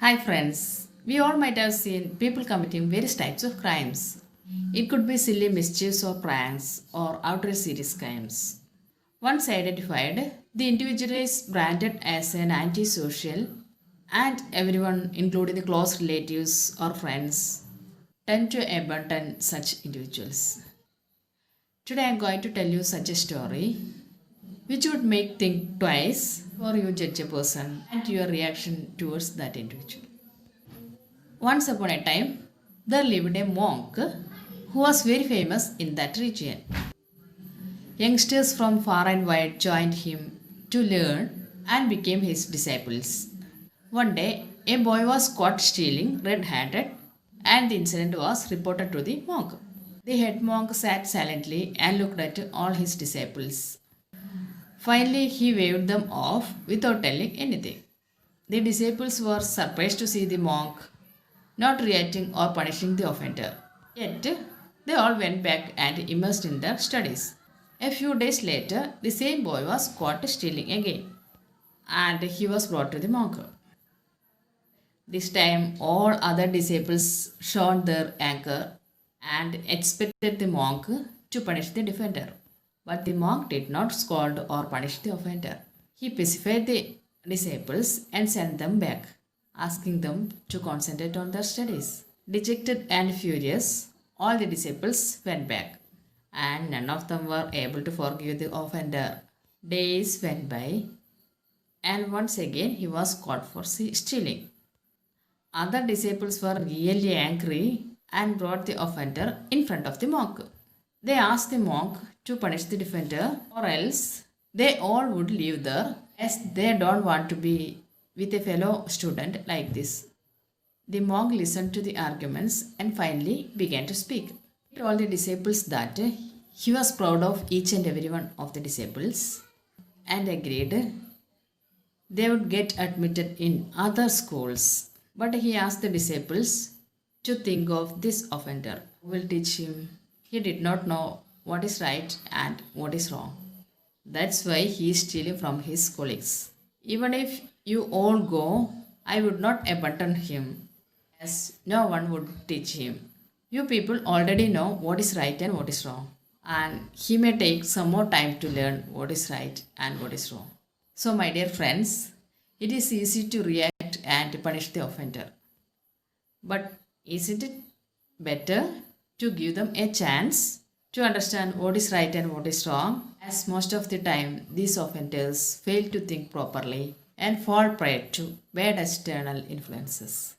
Hi friends, we all might have seen people committing various types of crimes. It could be silly mischiefs or pranks or outright serious crimes. Once identified, the individual is branded as an antisocial, and everyone, including the close relatives or friends, tend to abandon such individuals. Today I am going to tell you such a story which would make think twice before you judge a person and your reaction towards that individual. Once upon a time, there lived a monk who was very famous in that region. Youngsters from far and wide joined him to learn and became his disciples. One day, a boy was caught stealing red handed, and the incident was reported to the monk. The head monk sat silently and looked at all his disciples. Finally, he waved them off without telling anything. The disciples were surprised to see the monk not reacting or punishing the offender. Yet, they all went back and immersed in their studies. A few days later, the same boy was caught stealing again, and he was brought to the monk. This time, all other disciples showed their anger and expected the monk to punish the defender. But the monk did not scold or punish the offender. He pacified the disciples and sent them back, asking them to concentrate on their studies. Dejected and furious, all the disciples went back, and none of them were able to forgive the offender. Days went by, and once again he was caught for stealing. Other disciples were really angry and brought the offender in front of the monk. They asked the monk to punish the defender, or else they all would leave there as they don't want to be with a fellow student like this. The monk listened to the arguments and finally began to speak. He told the disciples that he was proud of each and every one of the disciples and agreed they would get admitted in other schools. But he asked the disciples to think of this offender who will teach him. He did not know what is right and what is wrong. That's why he is stealing from his colleagues. Even if you all go, I would not abandon him, as no one would teach him. You people already know what is right and what is wrong, and he may take some more time to learn what is right and what is wrong. So, my dear friends, it is easy to react and punish the offender. But isn't it better to give them a chance to understand what is right and what is wrong? As most of the time, these offenders fail to think properly and fall prey to bad external influences.